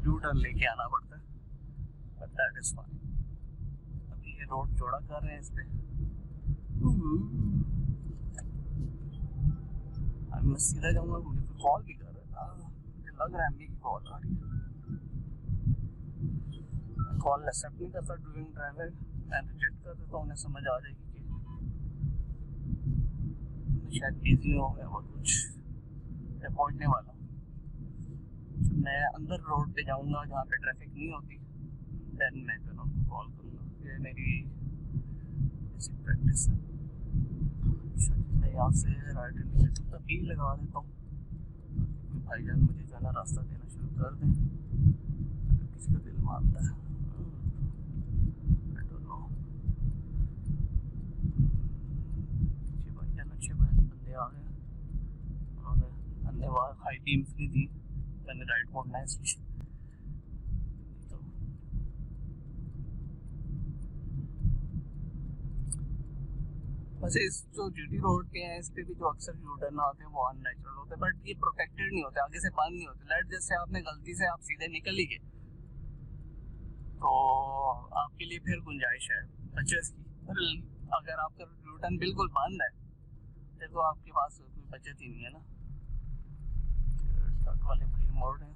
U turn लेके आना पड़ता है, बट दैट इज फाइन। अभी ये रोड चौड़ा कर रहे हैं इस पे। अभी मैं सीधा जाऊंगा, मुझे कोई कॉल भी कर रहा है, मुझे लग रहा है अम्मी की कॉल आ रही है। कॉल एक्सेप्ट नहीं करता ड्यूरिंग ड्राइवर, मैं रिजेक्ट कर देता हूँ, उन्हें समझ आ जाएगी कि शायद बिजी हो गया और कुछ पहुँचने वाला हूँ। जब मैं अंदर रोड पे जाऊँगा जहाँ पे ट्रैफिक नहीं होती, देन मैं फिर उनको कॉल करूँगा। ये मेरी बेसिक प्रैक्टिस है। अच्छा, मैं यहाँ से राइट इंडिकेटर तभी लगा देता हूँ ताकि भाईजान मुझे जो है ना रास्ता देना शुरू कर दें, अगर किसी का दिल मानता है। अच्छे बंदे आ गए, उन्होंने धन्यवाद हाई टीम्स नहीं दी, मैंने राइट मोड़ना है इसलिए। तो वैसे इस जो जीटी रोड पे है, इस पे भी जो अक्सर यू टर्न आते हैं वो अननेचुरल होते हैं, बट ये प्रोटेक्टेड नहीं होते, आगे से बंद नहीं होते। लेट जैसे आपने गलती से आप सीधे निकल ही गए तो आपके लिए फिर गुंजाइश है बचत की। पर अगर आपका यू टर्न बिल्कुल बंद है, देखो आपके पास कोई बचत ही नहीं है ना। ट्रक वाले भाई मोड़ रहे हैं,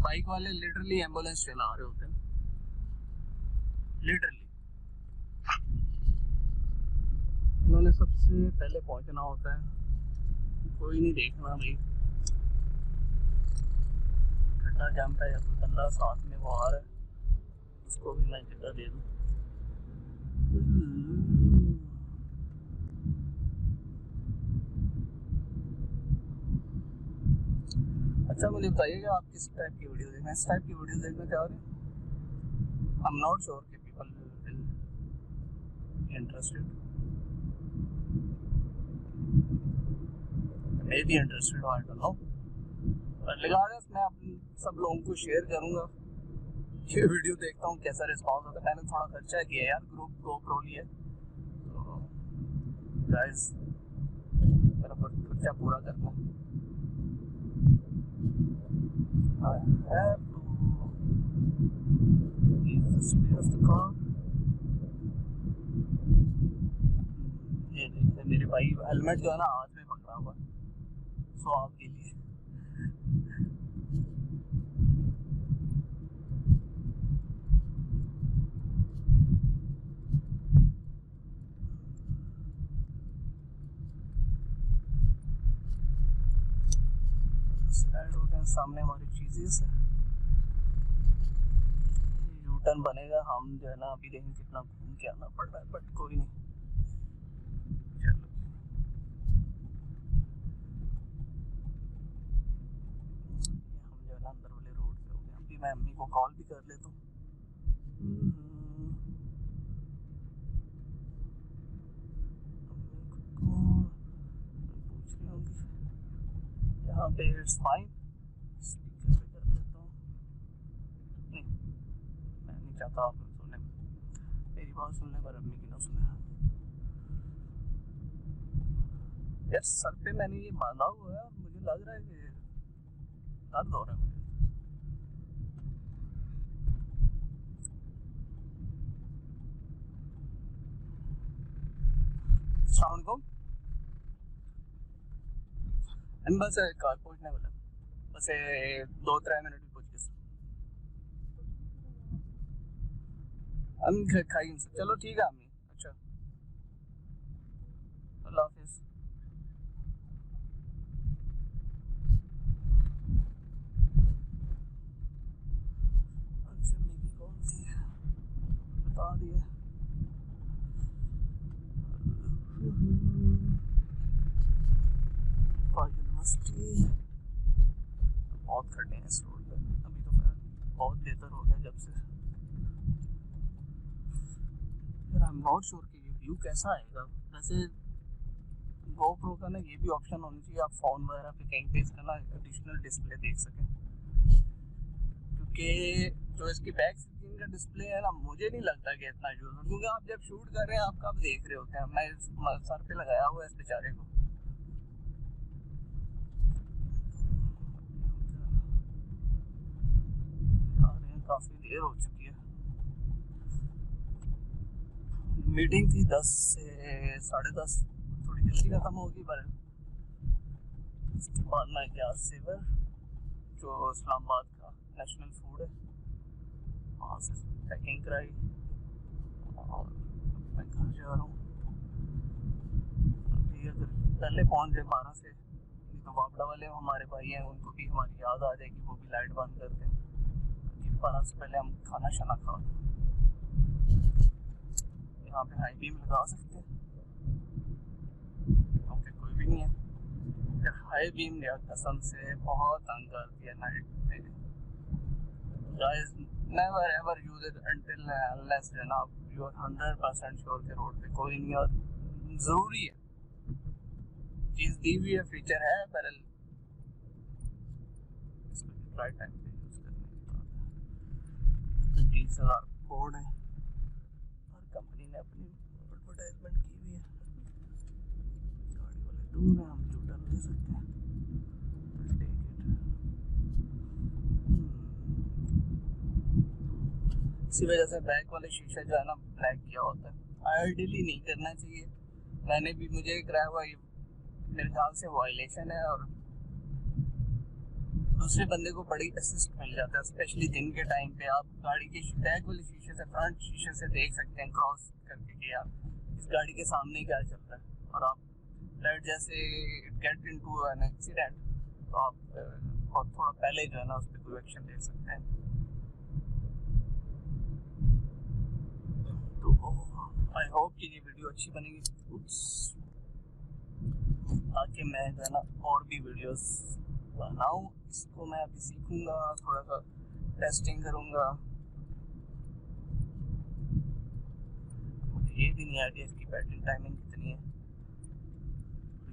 बाइक वाले लिटरली एम्बुलेंस चला रहे होते हैं, लिटरली। उन्होंने सबसे पहले पहुंचना होता है, कोई नहीं देखना भाई खड्डा जमता है या कोई बंदा साथ में वो आ रहा है, उसको भी मैं जगह दे दूं। अच्छा, मुझे बताइएगा आप किस टाइप की वीडियो देखना, इस टाइप की वीडियो देखना चाह रहे हैं? आई एम नॉट श्योर कि people will interested, may be interested, I don't know. पर रिगार्डलेस मैं सब लोगों को शेयर करूंगा ये वीडियो, देखता हूँ कैसा रिस्पॉन्स होता है। मैंने थोड़ा खर्चा किया यार, ग्रुप GoPro लिया, तो गाइस मेरा खर्चा पूरा करना। I have to increase the speed of the car. ये देखिए मेरे भाई हेलमेट जो है ना हाथ में पकड़ा हुआ, सो आपके लिए। साइड होते हैं सामने हमारी चीजें से, यू टर्न बनेगा, हम जो है ना अभी देखेंगे कितना घूम के आना पड़ रहा है, बट कोई नहीं। चलो हम जो है ना अंदर वाले रोड पे हो गए। अभी मैं अम्मी को कॉल भी कर लेता हूँ। पूछ रही होंगी यहाँ पे इट्स फाइन, स्पीकर पे कर लेता हूँ। नहीं, मैं नहीं चाहता आप सुने, मेरी बात सुनने पर अम्मी की ना सुने। यार सर पे मैंने ये बांधा हुआ है और मुझे लग रहा है कि दर्द हो रहा है मुझे। साउंड को बस कार पहुंचने वाला, बस 2-3 मिनट में पहुंच गए हम खाई। चलो ठीक है अम्मी, अच्छा अल्लाह हाफिज। अच्छा मेरी कौन थी बता दिए। यूनिवर्सिटी बहुत खड़े हैं इस रोड पे, अभी तो खैर बहुत बेहतर हो गया जब से। यार आई एम नॉट श्योर कि ये व्यू कैसा आएगा। वैसे GoPro का ना ये भी ऑप्शन होना चाहिए, आप फोन वगैरह पे कहीं पे इसका ना एडिशनल डिस्प्ले देख सकें, कि जो इसकी बैक स्क्रीन का डिस्प्ले है ना, मुझे नहीं लगता कि इतना यूज हो, क्योंकि आप जब शूट कर रहे हैं आप कब देख रहे होते हैं। मैं सर पे लगाया हुआ है इस बेचारे को। काफी देर हो चुकी है, मीटिंग थी 10 से 10:30, थोड़ी जल्दी खत्म होगी। पर इसके बाद मैं गया सेवर, जो इस्लामाबाद का नेशनल फूड है, वहाँ से पैकिंग कराई और मैं घर जा रहा हूँ। अभी अगर पहले पहुँच गए 12 से, तो वापड़ा वाले हमारे भाई हैं, उनको भी हमारी याद आ जाएगी, वो भी लाइट बंद करते हैं, 12 से पहले हम खाना शाना खा। यहाँ पे हाई बीम लगा सकते हैं क्योंकि कोई भी नहीं है। फिर हाई बीम लिया कसम से बहुत तंग कर दिया नाइट में। Guys never ever use it until unless जनाब यू आर 100% श्योर के रोड पे कोई नहीं। और जरूरी है, चीज दी हुई है, फीचर है, पर इसको राइट टाइम पे यूज करने की बात है। 20,000 कोड है, हर कंपनी ने अपनी एडवर्टाइजमेंट की हुई है। गाड़ी वाले दूर है, हम यूटर्न ले सकते हैं। इसी वजह से बैक वाले शीशे जो है ना ब्लैक किया होता है, आइडियली नहीं करना चाहिए। मैंने भी, मुझे कराया हुआ, मेरे ख्याल से वायलेशन है, और दूसरे बंदे को बड़ी असिस्ट मिल जाता है, स्पेशली दिन के टाइम पे। आप गाड़ी के बैक वाले शीशे से, फ्रंट शीशे से देख सकते हैं क्रॉस करके कि यार इस गाड़ी के सामने क्या चल रहा है, और आप लेट जैसे गेट इनटू एन एक्सीडेंट, तो आप बहुत थोड़ा पहले जो है ना उस पर कोई एक्शन ले सकते हैं। तो आई होप कि ये वीडियो अच्छी बनेगी, ताकि मैं जो है ना और भी वीडियोस बनाऊं। इसको मैं अभी सीखूंगा, थोड़ा सा टेस्टिंग करूंगा। मुझे ये भी नहीं आइडिया इसकी बैटरी टाइमिंग कितनी है,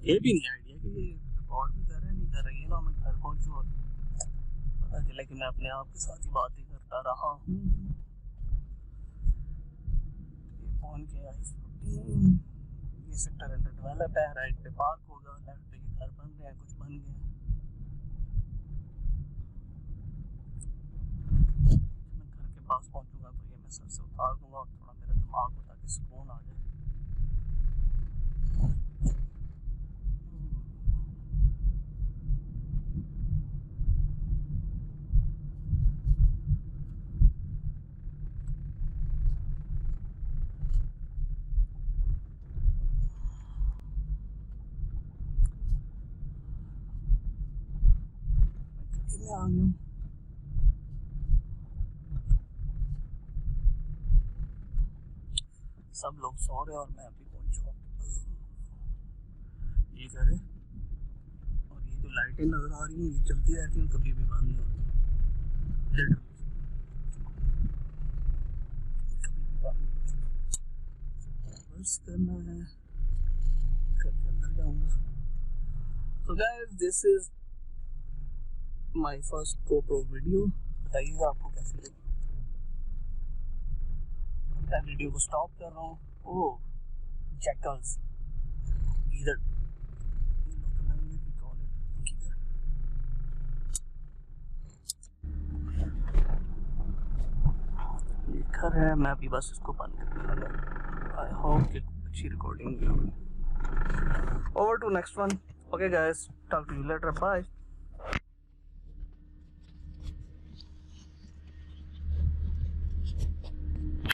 ये भी नहीं आइडिया कि ये रिकॉर्ड भी कर रहा है नहीं कर रहा है। ये ना मैं घर पहुंचूँ और पता चला कि मैं अपने आप के साथ ही बातें करता रहा हूँ। ये फोन के I-14, ये सेक्टर अंडर डेवलप है, राइट पे पार्क होगा, लेफ्ट पे ये घर बन रहे हैं, कुछ बन गए। मैं घर के पास पहुंचूंगा तो ये मैं सर से उतार दूंगा और थोड़ा मेरा दिमाग को ताकि सुकून आ जाए। मैं आ गया हूँ। सब लोग सो रहे और मैं अभी पहुंचा। ये घर है, और ये जो लाइटें नजर आ रही हैं ये चलती रहती हैं, कभी भी बंद नहीं होती, कभी भी बंद नहीं होती। बस करना है, घर के अंदर जाऊंगा। So guys, this is my first GoPro video। बताइएगा आपको कैसी लगी। मैं वीडियो को स्टॉप कर रहा हूँ। ओह जैकल्स, इधर लोकल लैंग्वेज भी कॉल इट इधर। ये घर है, मैं अभी बस इसको बंद कर। आई होप कि अच्छी रिकॉर्डिंग भी होगी। Over to next one. Okay guys, talk to you later, bye।